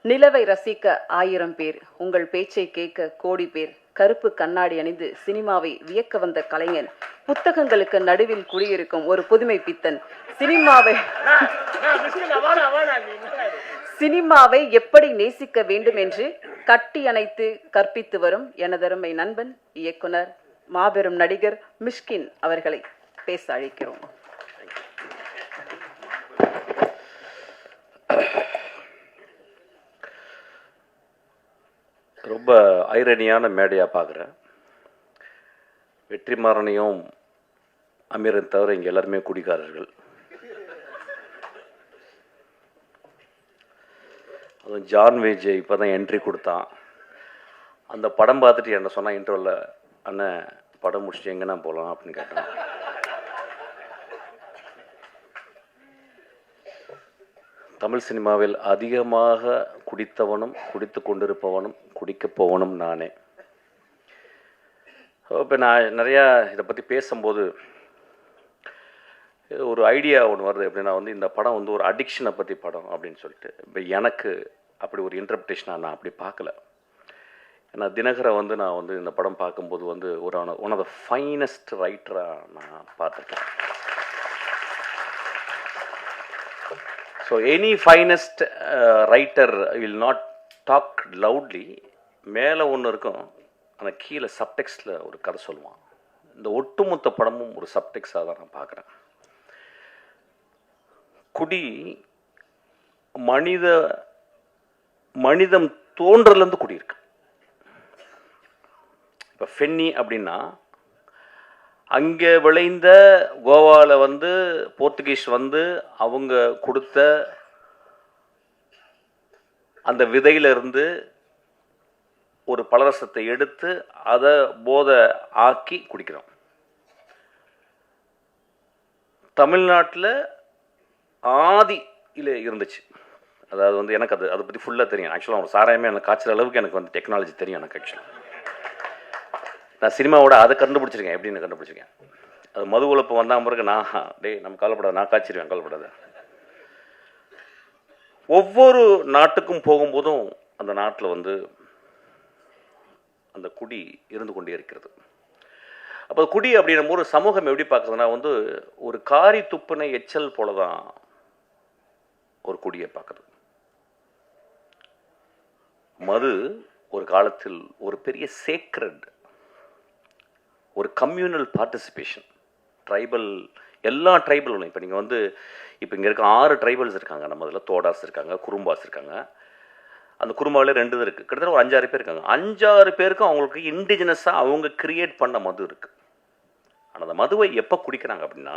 நிலவை ரசிக்க 1000 பேர், உங்கள் பேச்சை கேட்க கோடி பேர். கருப்பு கண்ணாடி அணிந்து சினிமாவை வியக்க வந்த கலைஞன், புத்தகங்களுக்கு நடுவில் குடியிருக்கும் ஒரு புதுமை பித்தன். சினிமாவை எப்படி நேசிக்க வேண்டும் என்று கட்டி அணைத்து கற்பித்து வரும் எனதருமை நண்பன் இயக்குனர் மாபெரும் நடிகர் மிஷ்கின் அவர்களை பேச அழைக்கிறோம். ரொம்ப ஐரணியான மேடையாக பார்க்குறேன். வெற்றிமாறனையும் அமீரன் தவிர இங்கே எல்லாருமே குடிகாரர்கள். அதுவும் ஜான் விஜய் இப்போ தான் என்ட்ரி கொடுத்தான். அந்த படம் பார்த்துட்டு என்ன சொன்னால் இன்ட்ரோவில், அண்ணன் படம் முடிச்சுட்டு எங்கன்னா போகலாம் அப்படின்னு கேட்டேன். தமிழ் சினிமாவில் அதிகமாக குடித்தவனும் குடித்து கொண்டிருப்பவனும் குடிக்கப் போவனும் நானே. இப்போ நான் நிறையா இதை பற்றி பேசும்போது ஒரு ஐடியா ஒன்று வருது. எப்படின்னா இந்த படம் ஒரு அடிக்ஷனை பற்றி படம் அப்படின்னு சொல்லிட்டு. இப்போ எனக்கு அப்படி ஒரு இன்டர்பிரேஷனாக நான் அப்படி பார்க்கல. ஏன்னா தினகரை நான் இந்த படம் பார்க்கும்போது ஒரு ஒன் ஆஃப் த ஃபைனஸ்ட் ரைட்டராக நான் பார்த்துருக்கேன். So any finest writer will not talk loudly. மேலே ஒன்று இருக்கும், ஆனால் கீழே சப்டெக்ஸ்டில் ஒரு கதை சொல்லுவான். இந்த ஒட்டுமொத்த படமும் ஒரு சப்டெக்ஸாக தான் நான் பார்க்குறேன். குடி மனிதம் தோன்றலேருந்து குடியிருக்கு. இப்போ ஃபென்னி அப்படின்னா அங்கே விளைந்த கோவாவில் போர்த்துகீஸ் அவங்க கொடுத்த அந்த விதையிலிருந்து ஒரு பலரசத்தை எடுத்து அதை போதை ஆக்கி குடிக்கிறோம். தமிழ்நாட்டில் ஆதியில் இருந்துச்சு. அதாவது எனக்கு அதை பற்றி ஃபுல்லாக தெரியும். ஆக்சுவலாக அவங்க சாராயமே எனக்கு காய்ச்சல் அளவுக்கு எனக்கு டெக்னாலஜி தெரியும். எனக்கு ஆக்சுவலாக நான் சினிமாவோட அதை கண்டுபிடிச்சிருக்கேன். எப்படின்னு கண்டுபிடிச்சிருக்கேன். அது மது உழப்பு வந்தால் பிறகு நம்ம கவலைப்படாது, நான் காய்ச்சிருவேன், கவலைப்படாது. ஒவ்வொரு நாட்டுக்கும் போகும்போதும் அந்த நாட்டில் அந்த குடி இருந்து கொண்டே இருக்கிறது. அப்போ குடி அப்படின்னும் போது சமூகம் எப்படி பார்க்குறதுன்னா ஒரு காரி துப்புனை எச்சல் போல தான் ஒரு குடியை பார்க்குறது. மது ஒரு காலத்தில் ஒரு பெரிய சேக்ரட், ஒரு கம்யூனல் பார்ட்டிசிபேஷன். ட்ரைபல், எல்லா ட்ரைபலும் இப்போ நீங்கள் இப்போ இங்கே இருக்க 6 ட்ரைபல்ஸ் இருக்காங்க. நம்ம இதில் தோடாஸ் இருக்காங்க, குறும்பாஸ் இருக்காங்க. அந்த குறும்பாவிலே 2 இருக்குது. கிட்டத்தட்ட ஒரு 5-6 பேர் இருக்காங்க. 5-6 பேருக்கும் அவங்களுக்கு இண்டிஜினஸாக அவங்க கிரியேட் பண்ண மது இருக்குது. ஆனால் அந்த மதுவை எப்போ குடிக்கிறாங்க அப்படின்னா,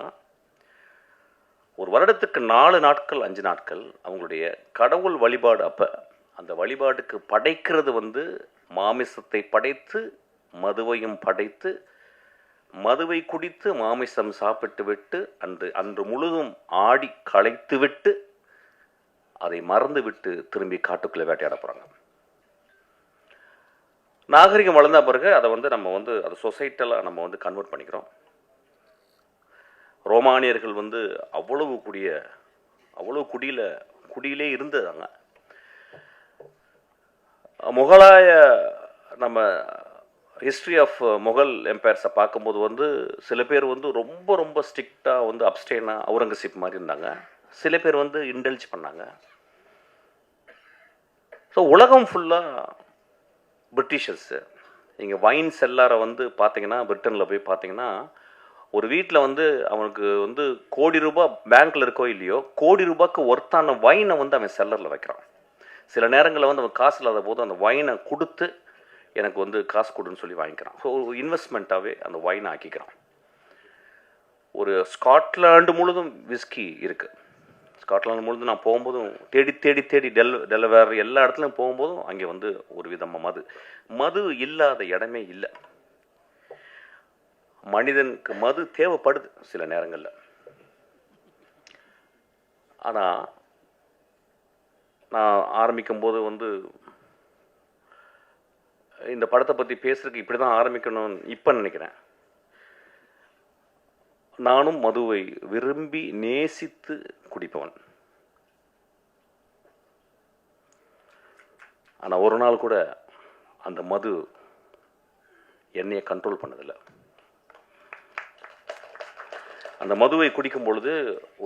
ஒரு வருடத்துக்கு 4 நாட்கள் 5 நாட்கள் அவங்களுடைய கடவுள் வழிபாடு. அப்போ அந்த வழிபாட்டுக்கு படைக்கிறது மாமிசத்தை படைத்து மதுவையும் படைத்து மதுவை குடித்து மாமிசம் சாப்பிட்டு விட்டு அன்று முழுதும் ஆடி களைத்து விட்டு அதை மறந்து விட்டு திரும்பி காட்டுக்குள்ளே வேட்டையாட போகிறாங்க. நாகரிகம் வளர்ந்த பிறகு அதை நம்ம அதை சொசைட்டலாக நம்ம கன்வெர்ட் பண்ணிக்கிறோம். ரோமானியர்கள் அவ்வளவு குடியிலே இருந்ததாங்க. முகலாய நம்ம ஹிஸ்ட்ரி ஆஃப் முகல் எம்பையர்ஸை பார்க்கும்போது சில பேர் ரொம்ப ரொம்ப ஸ்ட்ரிக்டாக அப்ஸ்டேனாக அவுரங்கசீப் மாதிரி இருந்தாங்க. சில பேர் இன்டெல்ஜ் பண்ணாங்க. ஸோ உலகம் ஃபுல்லாக பிரிட்டிஷர்ஸு. நீங்கள் வைன் செல்லாரை பார்த்தீங்கன்னா, பிரிட்டனில் போய் பார்த்தீங்கன்னா, ஒரு வீட்டில் அவனுக்கு கோடி ரூபாய் பேங்க்கில் இருக்கோ இல்லையோ, கோடி ரூபாய்க்கு ஒர்த்தான வைனை அவன் செல்லரில் வைக்கிறான். சில நேரங்களில் அவன் காசு இல்லாத போது அந்த வைனை கொடுத்து எனக்கு காசு கொடுன்னு சொல்லி வாங்கிக்கிறான். ஸோ ஒரு இன்வெஸ்ட்மெண்ட்டாகவே அந்த வைனை ஆக்கிக்கிறான். ஒரு ஸ்காட்லாண்டு முழுதும் விஸ்கி இருக்குது. ஸ்காட்லாண்டு முழுதும் நான் போகும்போதும் தேடி தேடி தேடி டெலவேர் எல்லா இடத்துலையும் போகும்போதும் அங்கே ஒரு விதமாக மது இல்லாத இடமே இல்லை. மனிதனுக்கு மது தேவைப்படுது சில நேரங்களில். ஆனால் நான் ஆரம்பிக்கும்போது இந்த படத்தை பற்றி பேசுறதுக்கு இப்படி தான் ஆரம்பிக்கணும்னு இப்போ நினைக்கிறேன். நானும் மதுவை விரும்பி நேசித்து குடிப்பவன். ஆனால் ஒரு நாள் கூட அந்த மது என்னையை கண்ட்ரோல் பண்ணதில்லை. அந்த மதுவை குடிக்கும் பொழுது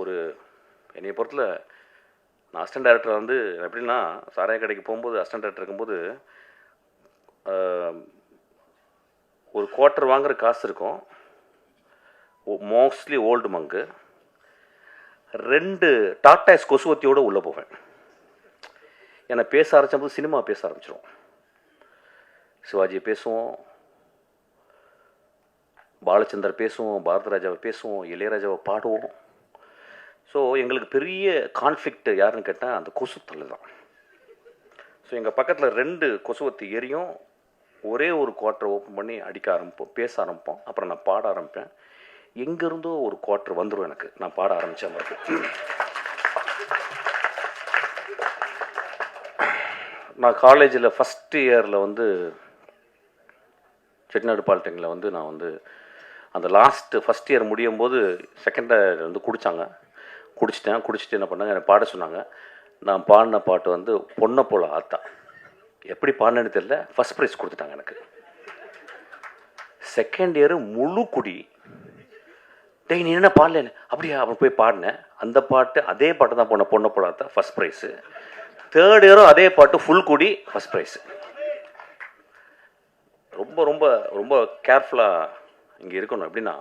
ஒரு என்னைய பொறுத்தல நான் அசிஸ்டன்ட் டைரக்டர் வந்து எப்படின்னா சாராய கடைக்கு போகும்போது அசிஸ்டன்ட் டைரக்டர் இருக்கும்போது ஒரு குவார்ட்டர் வாங்குற காசு இருக்கும், மோஸ்ட்லி ஓல்டு மங்கு, 2 டாட்டாஸ் கொசுவத்தியோடு உள்ளே போவேன். ஏன்னா பேச ஆரம்பிச்சபோது சினிமா பேச ஆரம்பிச்சிடும். சிவாஜியை பேசுவோம், பாலச்சந்தர் பேசுவோம், பாரதிராஜாவை பேசுவோம், இளையராஜாவை பாடுவோம். ஸோ எங்களுக்கு பெரிய கான்ஃப்ளிக்ட் யாருன்னு கேட்டால் அந்த கொசுத்தல் தான். ஸோ எங்கள் பக்கத்தில் 2 கொசுவத்தி எரியும், ஒரே ஒரு குவார்ட்டர் ஓப்பன் பண்ணி அடிக்க ஆரம்பிப்போம், பேச ஆரம்பிப்போம். அப்புறம் நான் பாட ஆரம்பிப்பேன். எங்கேருந்தோ ஒரு குவார்ட்டர் வந்துடும் எனக்கு, நான் பாட ஆரம்பித்தேன். மாதிரி நான் காலேஜில் ஃபஸ்ட் இயரில் வந்து செட்டிநாடு பாலிடெக்னிக்கில் வந்து நான் வந்து அந்த ஃபஸ்ட் இயர் முடியும் போது செகண்ட் இயர் வந்து குடிச்சிட்டு என்ன பண்ணாங்க, என்னை பாட சொன்னாங்க. நான் பாடின பாட்டு வந்து பொண்ணை போல ஆத்தா. எப்படி பாடினேன்னு தெரியல, ஃபஸ்ட் ப்ரைஸ் கொடுத்துட்டாங்க எனக்கு. செகண்ட் இயரு முழு குடி. டேய் நீ என்ன பாடல, அப்படியா? அவன் போய் பாடினேன். அந்த பாட்டு அதே பாட்டு தான் போன பொண்ணை போல ஆத்தா, ஃபஸ்ட் ப்ரைஸு. தேர்ட் இயரும் அதே பாட்டு ஃபுல் குடி, ஃபஸ்ட் ப்ரைஸு. ரொம்ப ரொம்ப ரொம்ப கேர்ஃபுல்லாக இங்கே இருக்கணும். எப்படின்னா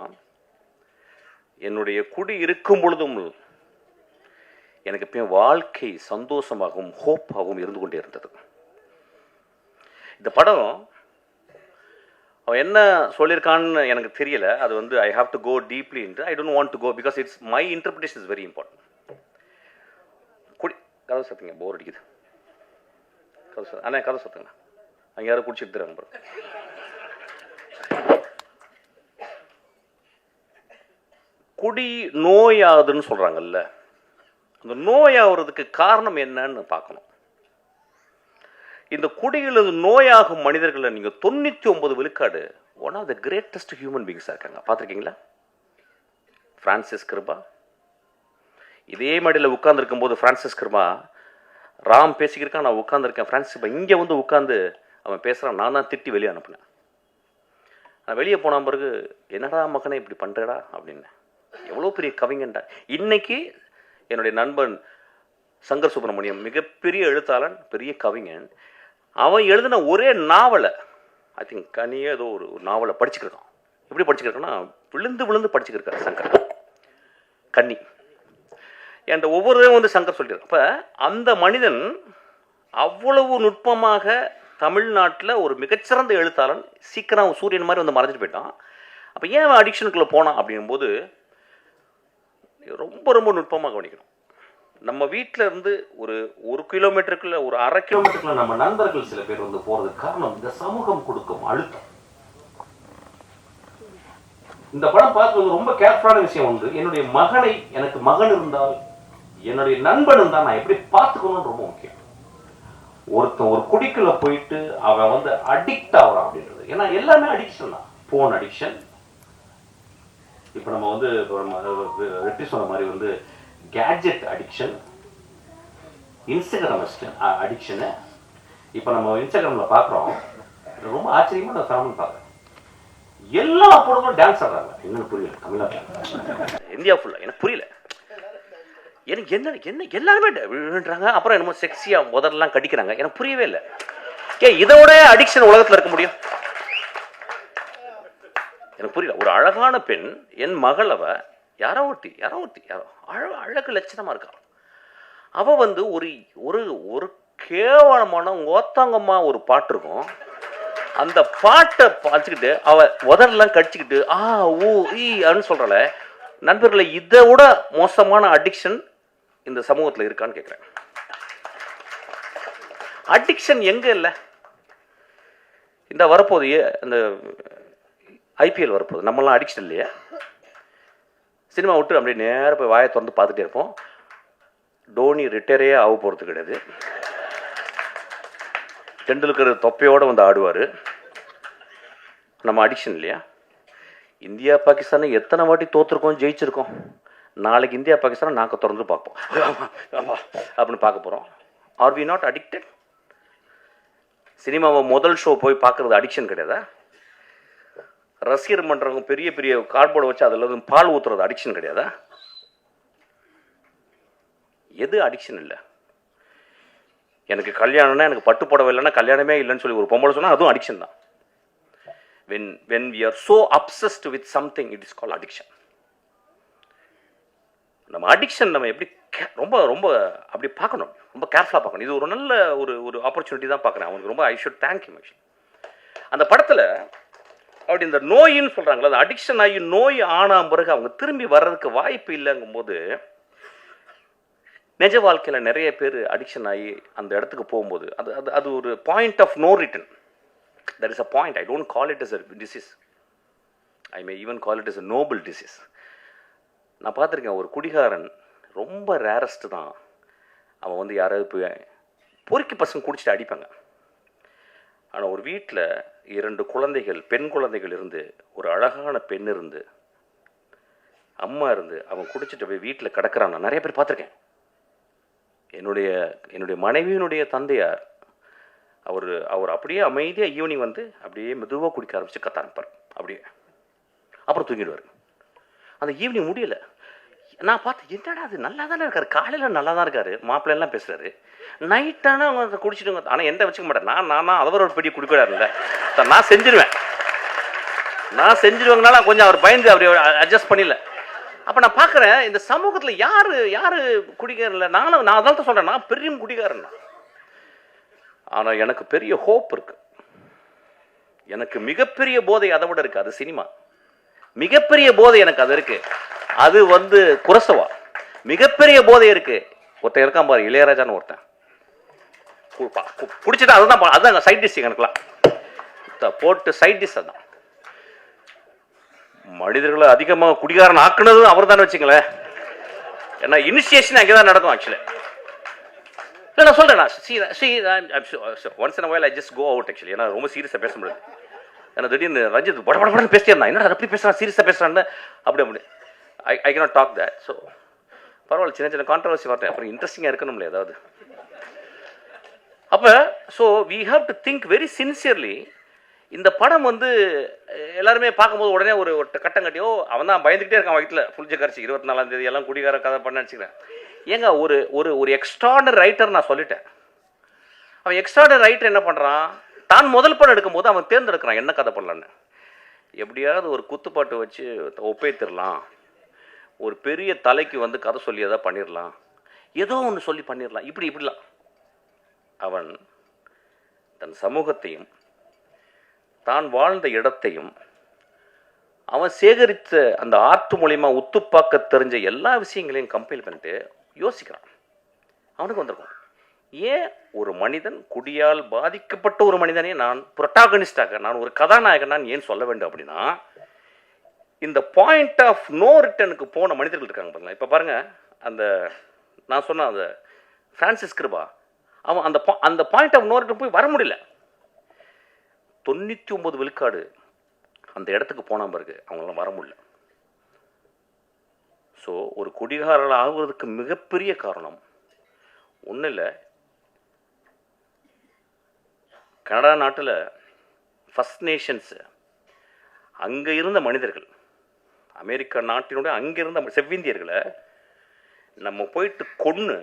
என்னுடைய குடி இருக்கும் பொழுதும் எனக்கு எப்பயும் வாழ்க்கை சந்தோஷமாகவும் ஹோப்பாகவும் இருந்து கொண்டே இருந்தது. இந்த படம் அவன் என்ன சொல்லியிருக்கான்னு எனக்கு தெரியல. அது வந்து I have to go deeply into, I don't want to go because it's my interpretation is very important. குடி கதை சத்துங்க, போர் அடிக்குது. கதை சத்து அண்ணா, கதை சத்துங்க. அங்கே யாரும் குடிச்சிட்டு தராங்க பாருங்க. குடி நோயாகுதுன்னு சொல்கிறாங்கல்ல, அந்த நோயாகிறதுக்கு காரணம் என்னன்னு பார்க்கணும். இந்த குடியில் நோயாகும் மனிதர்களை நீங்கள் 99 விழுக்காடு one of the greatest human பீங்ஸாக இருக்காங்க. பார்த்துருக்கீங்களா? ஃப்ரான்சிஸ் கிருபா இதே மாதிரியில் உட்காந்துருக்கும் போது ஃப்ரான்சிஸ் கிருபா ராம் பேசிக்கிருக்கான், நான் உட்காந்துருக்கேன். ஃப்ரான்சிஸ் கிருபா இங்கே வந்து உட்காந்து அவன் பேசுகிறான், நான் தான் திட்டி வெளியே அனுப்புனேன். நான் வெளியே போன பிறகு என்னடா மகனே இப்படி பண்ணுறடா அப்படின்னு. எவ்வளோ பெரிய கவிஞன்டா. இன்னைக்கு என்னுடைய நண்பன் சங்கர் சுப்பிரமணியம் மிகப்பெரிய எழுத்தாளன், பெரிய கவிஞன். அவன் எழுதின ஒரே நாவலை, ஐ திங்க் கனியே ஏதோ ஒரு நாவலை படிச்சுக்கிருக்கான். எப்படி படிச்சுக்கிருக்கான்னா விழுந்து விழுந்து படிச்சுக்கிருக்காரு சங்கர். கன்னி என்ற ஒவ்வொருவரும் வந்து சங்கர் சொல்லியிருக்கான். அப்போ அந்த மனிதன் அவ்வளவு நுட்பமாக தமிழ்நாட்டில் ஒரு மிகச்சிறந்த எழுத்தாளன், சீக்கிரம் சூரியன் மாதிரி வந்து மறைஞ்சிட்டு போயிட்டான். அப்போ ஏன் அடிக்ஷனுக்குள்ளே போனான் அப்படிங்கும்போது ரொம்ப ரொம்ப நுட்பமாக கவனிக்கணும். நம்ம வீட்டில் இருந்து ஒரு கிலோமீட்டருக்குள்ள, ஒரு 1/2 கிலோமீட்டருக்குள்ள நம்ம நண்பர்கள் சில பேர் வந்து போகிறதுக்கு காரணம் இந்த சமூகம் கொடுக்கும் அழுத்தம். இந்த படம் பார்க்குறது ரொம்ப கேர்ஃபுல்லான விஷயம் உண்டு. என்னுடைய மகனை, எனக்கு மகன் இருந்தால், என்னுடைய நண்பன் இருந்தால் நான் எப்படி பார்த்துக்கணும்னு ரொம்ப முக்கியம். ஒருத்தன் ஒரு குடிக்குள்ள போயிட்டு அவன் வந்து அடிக்ட் ஆகிறான் அப்படின்றது. ஏன்னா எல்லாமே அடிக்ஷன் தான். ஃபோன் அடிக்ஷன், இப்போ நம்ம வந்து வெற்றி சொன்ன மாதிரி வந்து கேட்ஜெட் அடிக்ஷன், இன்ஸ்டாகிராம் அடிக்ஷனு. இப்போ நம்ம இன்ஸ்டாகிராமில் பார்க்குறோம், ரொம்ப ஆச்சரியமாக நான் ஃபேமிலி பார்க்குறேன். எல்லா பொண்ணுங்களும் டான்ஸ் ஆடுறாங்க. என்னன்னு புரியல தமிழ்நாட்டில், இந்தியா ஃபுல்லாக எனக்கு புரியல. எனக்கு என்ன எல்லாருமே விழுன்றாங்க. அப்புறம் என்னமோ செக்ஸியாக முதல்லாம் கடிக்கிறாங்க. எனக்கு புரியவே இல்லை. இதோட அடிக்ஷன் உலகத்தில் இருக்க முடியும்? எனக்கு புரியல. ஒரு அழகான பெண், என் மகள், யாரோ அழகு லட்சணமாக இருக்கா. அவள் வந்து ஒரு கேவலமான ஓத்தாங்கம்மா ஒரு பாட்டு இருக்கும். அந்த பாட்டை பார்த்துக்கிட்டு அவள் உதரெல்லாம் கடிச்சிக்கிட்டு அப்படின்னு சொல்கிறாள். நண்பர்களை இதை விட மோசமான அடிக்ஷன் இந்த சமூகத்தில் இருக்கான்னு கேட்குறேன். அடிக்ஷன் எங்கே இல்லை? இந்த வரப்போது இந்த ஐபிஎல் வரப்போகுது, நம்மளாம் அடிக்ஷன் இல்லையா? சினிமா விட்டு அப்படியே நேராக போய் வாயை திறந்து பார்த்துட்டே இருப்போம். டோனி ரிட்டையரே ஆக போகிறது கிடையாது. டெண்டுல்கர் தொப்பையோடு வந்து ஆடுவார். நம்ம அடிக்ஷன் இல்லையா? இந்தியா பாகிஸ்தானை எத்தனை வாட்டி தோற்றுருக்கோம், ஜெயிச்சிருக்கோம். நாளைக்கு இந்தியா பாகிஸ்தானை நாங்கள் திறந்து பார்ப்போம் அப்படின்னு பார்க்க போகிறோம். Are we not addicted? சினிமாவை முதல் ஷோ போய் பார்க்குறது அடிக்ஷன் கிடையாதா? ரசிகர் மன்றவங்க பெரிய பெரிய கார்போர்டை வச்சு அதில் பால் ஊற்றுறது அடிக்ஷன் கிடையாதா? எது அடிக்ஷன் இல்லை? எனக்கு கல்யாணம்னா எனக்கு பட்டு புடவை இல்லைன்னா கல்யாணமே இல்லைன்னு சொல்லி ஒரு பொம்பளை சொன்னால் அதுவும் அடிக்ஷன் தான். when we are so obsessed with something, it is called addiction. நம்ம அடிக்ஷன் நம்ம எப்படி ரொம்ப ரொம்ப அப்படி பார்க்கணும், ரொம்ப கேர்ஃபுல்லாக பார்க்கணும். இது ஒரு நல்ல ஒரு ஆப்பர்ச்சுனிட்டி தான் பார்க்குறேன். அவனுக்கு ரொம்ப ஐ ஷுட் தேங்க் யூ. அந்த படத்தில் அப்படி இந்த நோயின்னு சொல்கிறாங்களா, அந்த அடிக்ஷன் ஆகி நோய் ஆன பிறகு அவங்க திரும்பி வர்றதுக்கு வாய்ப்பு இல்லைங்கும்போது, நிஜ வாழ்க்கையில் நிறைய பேர் அடிக்ஷன் ஆகி அந்த இடத்துக்கு போகும்போது அது ஒரு point of no return. There is a point. I don't call it as a disease. I may even call it as a noble disease. நான் பார்த்துருக்கேன், ஒரு குடிகாரன் ரொம்ப ரேரஸ்ட் தான். அவன் வந்து யாராவது போய் பொறுக்கி பசங்க குடிச்சிட்டு அடிப்பாங்க. ஆனால் ஒரு வீட்டில் 2 குழந்தைகள், பெண் குழந்தைகள் இருந்து, ஒரு அழகான பெண் இருந்து, அம்மா இருந்து, அவன் குடிச்சிட்டு போய் வீட்டில் கிடக்கிறான். நான் நிறைய பேர் பார்த்துருக்கேன். என்னுடைய மனைவியினுடைய தந்தையார் அவர் அப்படியே அமைதியாக ஈவினிங் வந்து அப்படியே மெதுவாக குடிக்க ஆரம்பிச்சு கத்த ஆரம்பிப்பார். அப்படியே அப்புறம் தூங்கிடுவார். அந்த ஈவினிங் முடியலை. நான் பார்த்தேன், என்னடா அது நல்லா தானே இருக்காரு, காலையில் நல்லா தான் இருக்காரு, மாப்பிள்ளைலாம் பேசுகிறாரு, நைட்டான அவங்க குடிச்சிடுங்க. ஆனால் எந்த வச்சுக்க மாட்டேன். நான் அவர் ஒரு பெரிய குடிக்கூடாதுல்ல, நான் செஞ்சிருவேங்கனால கொஞ்சம் அவர் பயந்து அப்படி அட்ஜஸ்ட் பண்ணிடல. அப்போ நான் பார்க்குறேன், இந்த சமூகத்தில் யார் குடிக்காரன் இல்லை. நான் அதான் தான் சொல்கிறேன், நான் பெரிய குடிக்காரன். ஆனால் எனக்கு பெரிய ஹோப் இருக்கு. எனக்கு மிகப்பெரிய போதை அதை விட இருக்கு. அது சினிமா. மிகப்பெரிய போதை எனக்கு அது இருக்கு. அது வந்து குரசவா. மிகப்பெரிய போதை இருக்கு. ஒருத்தன் இருக்கான் பாரு, இளையராஜான்னு ஒருத்தன். பிடிச்சிட்டா அதுதான் சைட் டிஷ். எனக்குலாம் போட்டு சைட் டிஷ் அதான். மனிதர்களை அதிகமாக குடிகாரன் ஆக்குனது அவர் தானே வச்சுங்களேன். ஏன்னா இனிஷியேஷன் அங்கே தான் நடக்கும் ஆக்சுவலி. இல்லை நான் சொல்கிறேன், once in while I just go out actually. ஏன்னா ரொம்ப சீரியஸாக பேச முடியாது. ஏன்னா திடீர்னு ரஞ்சித் படப்படன்னு பேசிட்டே இருந்தான். என்ன அப்படி பேசுகிறான், சீரியஸாக பேசுகிறான்னு அப்படி I cannot talk that. So பரவாயில்ல, சின்ன கான்ட்ரவர்சி வரட்டேன், அப்புறம் இன்ட்ரெஸ்டிங்காக இருக்கணும்ல ஏதாவது. அப்போ so we have to think very sincerely. இந்த படம் வந்து எல்லாருமே பார்க்கும்போது உடனே ஒரு கட்டம் கட்டியோ அவன் தான் பயந்துக்கிட்டே இருக்கான் வீட்டில் புளிச்ச கரைச்சி 24ஆம் தேதி எல்லாம் குடிகார கதை பண்ண நினச்சிக்கிறேன். ஏங்க ஒரு எக்ஸ்ட்ராடனரி ரைட்டர் நான் சொல்லிட்டேன். அவன் எக்ஸ்ட்ராடனரி ரைட்டர் என்ன பண்ணுறான், தான் முதல் படம் எடுக்கும்போது அவன் தேர்ந்தெடுக்கிறான் என்ன கதை பண்ணலான்னு. எப்படியாவது ஒரு குத்துப்பாட்டு வச்சு ஒப்பேத்திடலாம், ஒரு பெரிய தலைக்கு வந்து கதை சொல்லி எதாவது பண்ணிடலாம், ஏதோ ஒன்று சொல்லி பண்ணிடலாம், இப்படிலாம். அவன் தன் சமூகத்தையும் தான் வாழ்ந்த இடத்தையும் அவன் சேகரித்த அந்த ஆர்ட் மூலியமா உத்துப்பாக்க தெரிஞ்ச எல்லா விஷயங்களையும் கம்பைல் பண்ணிட்டு யோசிக்கிறான். அவனுக்கு வந்திருக்கும், ஏன் ஒரு மனிதன் குடியால் பாதிக்கப்பட்ட ஒரு மனிதனே நான் புரோட்டாகனிஸ்டாக, நான் ஒரு கதாநாயகன் நான் ஏன் சொல்ல வேண்டும் அப்படின்னா, இந்த பாயிண்ட் ஆஃப் நோ ரிட்டனுக்கு போன மனிதர்கள் இருக்காங்க பாருங்க. இப்போ பாருங்க, அந்த நான் சொன்ன அந்த பிரான்சிஸ் கிருபா, அவன் அந்த பாயிண்ட் ஆஃப் நோ ரிட்டன் போய் வர முடியல. 99 விழுக்காடு அந்த இடத்துக்கு போன பிறகு அவங்களாம் வர முடியல. ஸோ ஒரு குடிகாரர்கள் ஆகுவதற்கு மிகப்பெரிய காரணம் ஒன்றும் இல்லை. கனடா நாட்டில் ஃபர்ஸ்ட் நேஷன்ஸு அங்கே இருந்த மனிதர்கள், அமெரிக்கா நாட்டினுடைய அங்கே இருந்த செவ்விந்தியர்களை நம்ம போயிட்டு கொன்று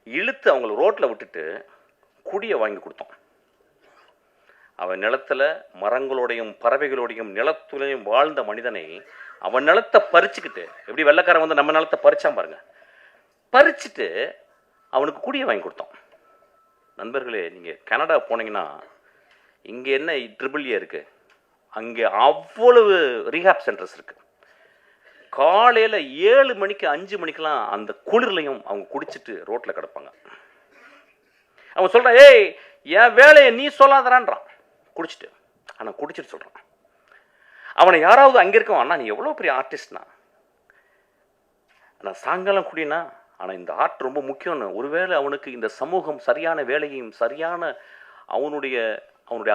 இழுத்து அவங்கள ரோட்டில் விட்டுட்டு குடியை வாங்கி கொடுத்தோம். அவன் நிலத்தில் மரங்களோடையும் பறவைகளோடையும் நிலத்துலையும் வாழ்ந்த மனிதனை அவன் நிலத்தை பறிச்சுக்கிட்டு, எப்படி வெள்ளைக்காரன் வந்து நம்ம நிலத்தை பறிச்சான் பாருங்க, பறிச்சுட்டு அவனுக்கு குடியை வாங்கி கொடுத்தோம். நண்பர்களே, நீங்கள் கனடா போனீங்கன்னா இங்கே என்ன ட்ரிபிள்ஏ இருக்குது, அங்கே அவ்வளவு ரீஹாப் சென்டர்ஸ் இருக்குது. காலையில் 7 மணிக்கு 5 மணிக்கெலாம் அந்த குளிர்லையும் அவங்க குடிச்சிட்டு ரோட்டில் கிடப்பாங்க. அவன் சொல்கிறான், ஏய் என் வேலையை நீ சொல்லாதறான்றான் குடிச்சிட்டு. ஆனால் குடிச்சிட்டு சொல்கிறான். அவனை யாராவது அங்கே இருக்கவன், அண்ணா நீ எவ்வளோ பெரிய ஆர்டிஸ்ட்னா, ஆனால் சாயங்காலம் குடினா, ஆனால் இந்த ஆர்ட் ரொம்ப முக்கியம்னு. ஒருவேளை அவனுக்கு இந்த சமூகம் சரியான வேலையையும் சரியான அவனுடைய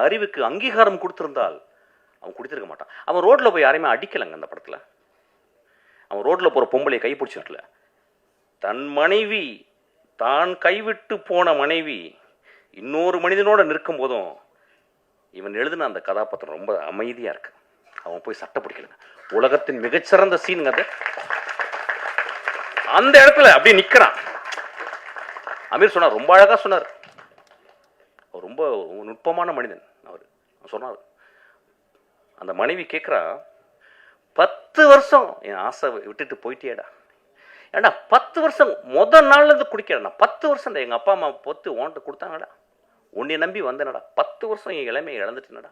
அறிவுக்கு அங்கீகாரம் கொடுத்துருந்தால் அவன் குடித்திருக்க மாட்டான். அவன் ரோட்டில் போய் யாரையுமே அடிக்கலைங்க அந்த படத்தில். அவன் ரோட்டில் போகிற பொம்பளையை கைப்பிடிச்சிருக்கல. தன் மனைவி, தான் கைவிட்டு போன மனைவி இன்னொரு மனிதனோட நிற்கும் போதும் இவன் எழுதின அந்த கதாபாத்திரம் ரொம்ப அமைதியாக இருக்கு. அவன் போய் சட்டை பிடிக்கலங்க. உலகத்தின் மிகச்சிறந்த சீனுங்க அது. அந்த இடத்துல அப்படியே நிற்கிறான். அமீர் சொன்னார், ரொம்ப அழகாக சொன்னார். ரொம்ப நுட்பமான மனிதன் அவர் சொன்னார். அந்த மனைவி கேட்குறா, 10 வருஷம் என் ஆசை விட்டுட்டு போயிட்டேடா. ஏடா 10 வருஷம் முதல் நாள்லேருந்து குடிக்கிறேன். 10 வருஷம் எங்கள் அப்பா அம்மா பொத்து ஓன்ட்டு கொடுத்தாங்கடா. உன்னை நம்பி வந்தேனடா. 10 வருஷம் என் இளமையை இழந்துட்டேனடா.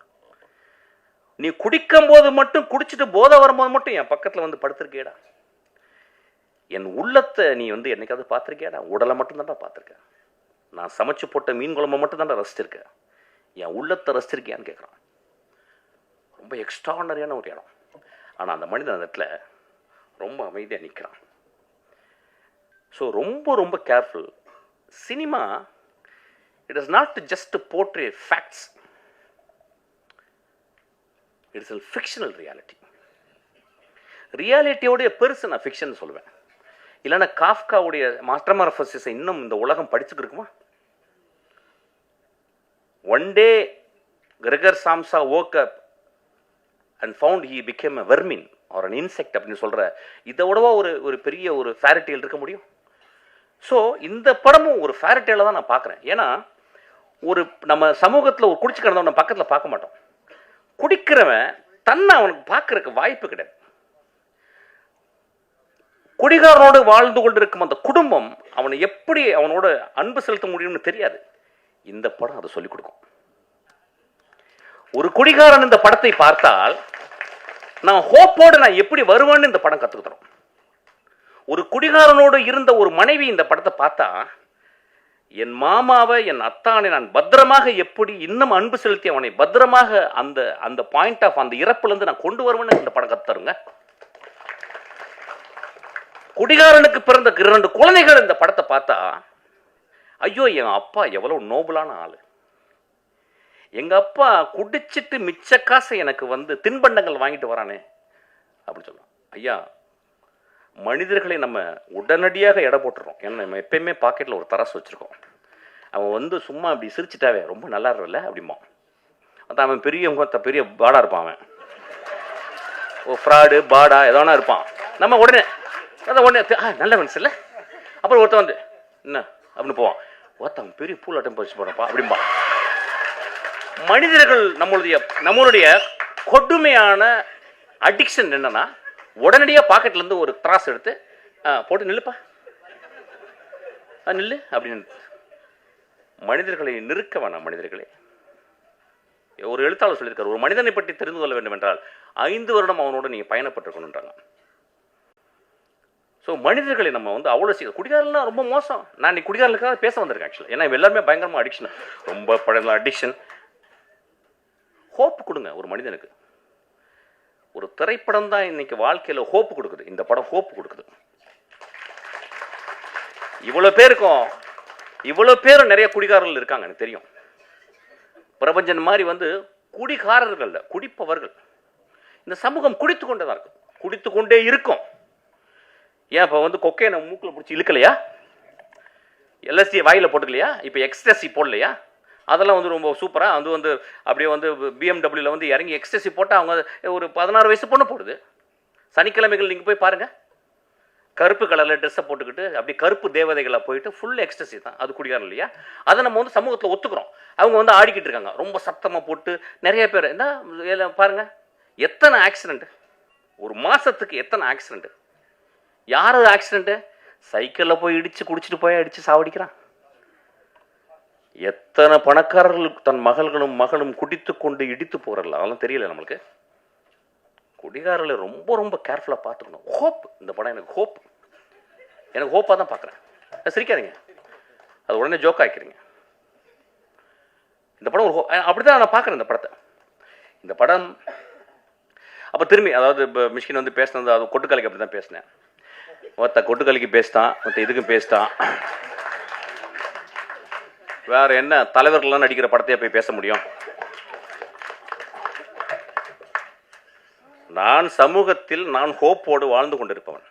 நீ குடிக்கும் போது மட்டும், குடிச்சிட்டு போதை வரும்போது மட்டும் என் பக்கத்தில் வந்து படுத்திருக்கேடா. என் உள்ளத்தை நீ வந்து என்னைக்காவது பார்த்துருக்கியாடா? உடலை மட்டும்தான்டா பார்த்துருக்கேன். நான் சமைச்சு போட்ட மீன் குழம்பை மட்டும்தான்டா ரசிச்சிருக்கேன். என் உள்ளத்தை ரசிச்சிருக்கியான்னு கேட்குறான். ரொம்ப எக்ஸ்ட்ரானரியான ஒரு இடம். ஆனால் அந்த மனிதன் அந்த இடத்துல ரொம்ப அமைதியாக நிற்கிறான். ஸோ ரொம்ப ரொம்ப careful. Cinema it is not just portray facts, it is fictional reality. ரியாலிட்டியோடைய பெருசு நான் ஃபிக்ஷன் சொல்லுவேன். இல்லைன்னா காஃப்காவுடைய மாஸ்டர்மார்ஃபசிஸை இன்னும் இந்த உலகம் படிச்சுட்டு இருக்குமா? One day Gregor Samsa woke up and found he became a vermin or an insect அப்படின்னு சொல்ற இதை விடவா ஒரு பெரிய ஒரு ஃபேரிடேல் இருக்க முடியும்? ஸோ இந்த படமும் ஒரு ஃபேரிடேலை தான் நான் பார்க்குறேன். ஏன்னா ஒரு நம்ம சமூகத்தில் ஒரு குடிச்சு கிடந்தவனை பக்கத்தில் பார்க்க மாட்டோம். குடிக்கிறவன் தன்னை அவனுக்கு பார்க்கறதுக்கு வாய்ப்பு கிடையாது. குடிகாரனோடு வாழ்ந்து கொண்டிருக்கும் அந்த குடும்பம் அவனை எப்படி அவனோட அன்பு செலுத்த முடியும்னு தெரியாது. இந்த படம் அதை சொல்லிக் கொடுக்கும். ஒரு குடிகாரன் இந்த படத்தை பார்த்தால் நான் ஹோப்போடு நான் எப்படி வருவேன்னு இந்த படம் கற்றுக்கு தரும். ஒரு குடிகாரனோடு இருந்த ஒரு மனைவி இந்த படத்தை பார்த்தா என் மாமாவை என் அத்தானை நான் பத்திரமாக எப்படி இன்னும் அன்பு செலுத்தி அவனை பத்திரமாக அந்த அந்த பாயிண்ட் ஆஃப் அந்த இறப்புலேருந்து நான் கொண்டு வருவேன்னு இந்த படம் கற்றுத்தருங்க. குடிகாரனுக்கு பிறந்த 2 குழந்தைகள் இந்த படத்தை பார்த்தா ஐயோ என் அப்பா எவ்வளவு நோபலான ஆளு, எங்க அப்பா குடிச்சிட்டு மிச்ச காசை எனக்கு வந்து தின்பண்டங்கள் வாங்கிட்டு வரானே அப்படின்னு சொல்லலாம். ஐயா, மனிதர்களை நம்ம உடனடியாக எடை போட்டுறோம். ஏன்னா நம்ம எப்பயுமே பாக்கெட்டில் ஒரு தராசு வச்சுருக்கோம். அவன் வந்து சும்மா அப்படி சிரிச்சிட்டாவே ரொம்ப நல்லா இருக்குல்ல அப்படிமா. அதான் அவன் பெரிய பாடா இருப்பான். அவன் ஓ ஃப்ராடு பாடா எதோனா இருப்பான். நம்ம உடனே நல்ல மனசு இல்லை. அப்புறம் ஒருத்தன் வந்து என்ன அப்படின்னு போவான். ஒருத்தன் பெரிய பூலாட்டம் பறிச்சு போறப்பா அப்படின்பா. மனிதர்கள் நம்மளுடைய கொடுமையான அடிக்ஷன் என்னன்னா உடனடியாக பாக்கெட்லேருந்து ஒரு திராஸ் எடுத்து போட்டு நில்லுப்பா நில்லு அப்படின்னு. மனிதர்களை நிறுக்க வேணாம். மனிதர்களே, ஒரு எழுத்தாளர் சொல்லியிருக்காரு, ஒரு மனிதனை பற்றி தெரிந்து கொள்ள வேண்டும் என்றால் 5 வருடம் அவனோடு நீங்கள் பயணப்பட்டிருக்கணுன்றாங்க. ஸோ மனிதர்களை நம்ம வந்து அவ்வளோ சீக்கிரம் குடிகாரலாம் ரொம்ப மோசம். நான் இன்னைக்கு குடிகாரர்களுக்காக பேச வந்திருக்கேன் ஆக்சுவலாக. ஏன்னா எல்லாருமே பயங்கரமாக அடிக்ஷன், ரொம்ப பழைய அடிக்ஷன். ஹோப் கொடுங்க ஒரு மனிதனுக்கு. ஒரு திரைப்படம் தான் இன்னைக்கு வாழ்க்கையில் ஹோப் கொடுக்குது. இந்த படம் ஹோப் கொடுக்குது. இவ்வளோ பேரும் நிறைய குடிகாரர்கள் இருக்காங்க எனக்கு தெரியும். பிரபஞ்சன் மாதிரி வந்து குடிகாரர்கள் குடிப்பவர்கள். இந்த சமூகம் குடித்து கொண்டே தான் இருக்கும், குடித்து கொண்டே இருக்கும். ஏன் இப்போ வந்து கொக்கையை மூக்கில் பிடிச்சி இழுக்கலையா? எல்எஸ்டி வாயில் போட்டுக்கலையா? இப்போ எக்ஸ்டசி போடலையா? அதெல்லாம் வந்து ரொம்ப சூப்பராக வந்து அப்படியே வந்து பிஎம்டபிள்யூவில் வந்து இறங்கி எக்ஸ்டசி போட்டால் அவங்க ஒரு 16 வயசு பொண்ணு போடுது. சனிக்கிழமைகள் நீங்கள் போய் பாருங்கள், கருப்பு கலரில் ட்ரெஸ்ஸை போட்டுக்கிட்டு அப்படி கருப்பு தேவதைகளாக போயிட்டு ஃபுல் எக்ஸ்டசி தான். அது குடிகாரம் இல்லையா? அதை நம்ம வந்து சமூகத்தில் ஒத்துக்கிறோம். அவங்க வந்து ஆடிக்கிட்டு இருக்காங்க ரொம்ப சத்தமாக போட்டு. நிறைய பேர் என்ன பாருங்கள், எத்தனை ஆக்சிடென்ட் ஒரு மாதத்துக்கு, எத்தனை ஆக்சிடென்ட். யார் ஆக்சிடென்ட்டு? சைக்கிளில் போய் இடித்து குடிச்சிட்டு போய் அடித்து சாவடிக்கிறான். எத்தனை பணக்காரர்கள் தன் மகளும் குடித்து கொண்டு இடித்து போறல, அதெல்லாம் தெரியல நம்மளுக்கு. குடிகாரர்களை ரொம்ப ரொம்ப கேர்ஃபுல்லாக பார்த்துக்கணும். ஹோப், இந்த படம் எனக்கு ஹோப்பாக தான் பார்க்குறேன். சிரிக்காதீங்க, அது உடனே ஜோக் ஆக்கிக்கிறீங்க. இந்த படம் ஒரு அப்படி தான் நான் பார்க்குறேன் இந்த படம். அப்போ திரும்பி அதாவது இப்போ மிஷ்கின் வந்து பேசினது அது கொட்டுக்கலைக்கு அப்படி தான் பேசினேன். ஒருத்த கொட்டுக்கலைக்கு பேசிட்டான், மொத்த இதுக்கும் பேசிட்டான். வேற என்ன தலைவர்கள்லாம் நடிக்கிற படத்தையே போய் பேச முடியும்? நான் சமூகத்தில் நான் ஹோப்போடு வாழ்ந்து கொண்டிருப்பவன்.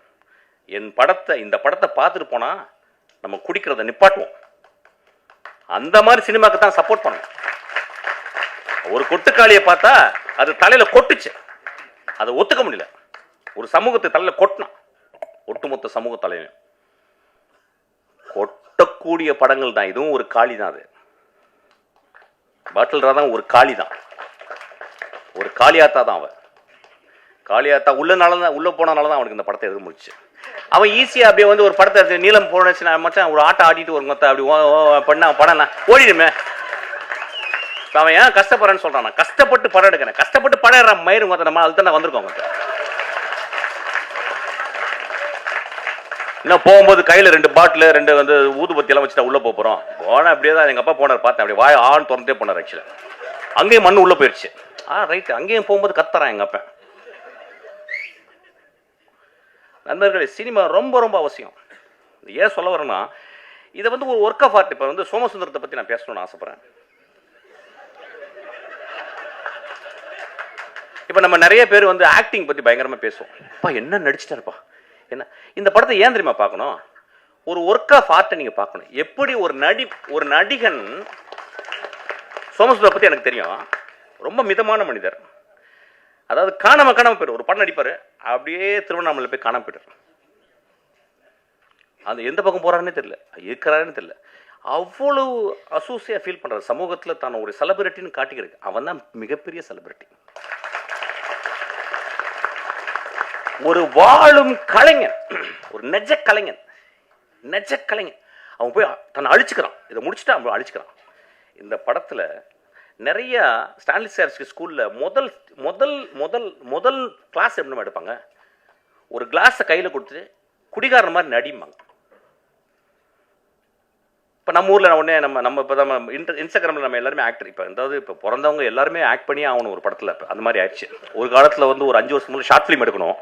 இந்த படத்தை பார்த்துட்டு போனா நம்ம குடிக்கிறத நிப்பாட்டுவோம். அந்த மாதிரி சினிமாக்கு தான் சப்போர்ட் பண்ணணும். ஒரு கொட்டுக்காளியை பார்த்தா அது தலையில கொட்டுச்சு, அதை ஒத்துக்க முடியல. ஒரு சமூகத்தை தலையில கொட்டினான், ஒட்டுமொத்த சமூக தலைவன். கொட்டக்கூடிய படங்கள் தான் இதுவும். ஒரு காளி தான் அது. பாட்டில் தான் ஒரு காளி தான், ஒரு காளியாத்தா தான். அவன் காளியாத்தா உள்ள போனனால தான் அவனுக்கு இந்த படத்தை எடுக்க முடிச்சு. அவன் ஈஸியா அப்படியே வந்து ஒரு படத்தை நீளம் போனச்சுன்னா மச்சான் ஒரு ஆட்டை ஆடிட்டு ஒரு மொத்த அப்படி பண்ணா படம் ஓடிடுமே. அவன் ஏன் கஷ்டப்படுறேன்னு சொல்றான். நான் கஷ்டப்பட்டு படம் எடுக்கிறேன், கஷ்டப்பட்டு படம் எடுறான் மயிறு மொத்த நம்ம அதுதான் நான் வந்திருக்கோம். இன்னும் போகும்போது கையில் 2 பாட்டில் 2 வந்து ஊதுபத்தி எல்லாம் வச்சுட்டா உள்ள போறோம். போனா அப்படியே தான் எங்க அப்பா போனார், பார்த்தேன் அப்படியே வாய் ஆன் திறந்தே போனார். ஆக்சுவலா அங்கேயும் மண்ணு உள்ள போயிடுச்சு. ரைட், அங்கேயும் போகும்போது கத்துறான் எங்க அப்பா. நண்பர்களே, சினிமா ரொம்ப ரொம்ப அவசியம். ஏன் சொல்ல வரேன்னா, இதை வந்து ஒரு ஒர்க் ஆஃப் ஆர்ட். இப்போ வந்து சோமசுந்தரத்தை பற்றி நான் பேசணும்னு ஆசைப்படுறேன். இப்போ நம்ம நிறைய பேர் வந்து ஆக்டிங் பற்றி பயங்கரமாக பேசுவோம். அப்பா என்ன நடிச்சிட்டாருப்பா என்ன. இந்த படத்தை ஏன் தெரியுமா பார்க்கணும்? ஒரு ஒர்க் ஆஃப் ஆர்ட்டை நீங்கள் பார்க்கணும். எப்படி ஒரு நடிகன், சோமசுந்தரம் பற்றி எனக்கு தெரியும், ரொம்ப மிதமான மனிதர். அதாவது காணாம போயிடும். ஒரு படம் நடிப்பாரு, அப்படியே திருவண்ணாமலை போய் காணாம போயிட்டார். அந்த எந்த பக்கம் போறாருன்னு தெரியல, இருக்கிறாருன்னு தெரியல. அவ்வளவு அசூசியா ஃபீல் பண்றாரு. சமூகத்துல தான் ஒரு செலிபிரிட்டின்னு காட்டிக்கிறது. அவன் தான் மிகப்பெரிய செலிபிரிட்டி. ஒரு வாழும் கலைஞன், ஒரு நெஜ கலைஞன். அவன் போய் தன்னை அழிச்சுக்கிறான். இதை முடிச்சுட்டு அவன் அழிச்சுக்கிறான். இந்த படத்துல நிறைய ஸ்டான்லி சார்ஸ்க்கு ஸ்கூல்ல முதல் முதல் முதல் முதல் கிளாஸ் எப்படி எடுப்பாங்க, ஒரு கிளாஸை கையில் கொடுத்துட்டு குடிகாரன் மாதிரி நடிம்பாங்க. இப்போ நம்ம ஊரில் உடனே நம்ம இப்போ நம்ம இன்ஸ்டாகிராமில் நம்ம எல்லாருமே ஆக்டர். இப்போ பிறந்தவங்க எல்லாருமே ஆக்ட் பண்ணி ஆகணும் ஒரு படத்தில். இப்போ அந்த மாதிரி ஆயிடுச்சு. ஒரு காலத்தில் வந்து ஒரு 5 வருஷம் முன்னாடி ஷார்ட் ஃபிலிம் எடுக்கணும்,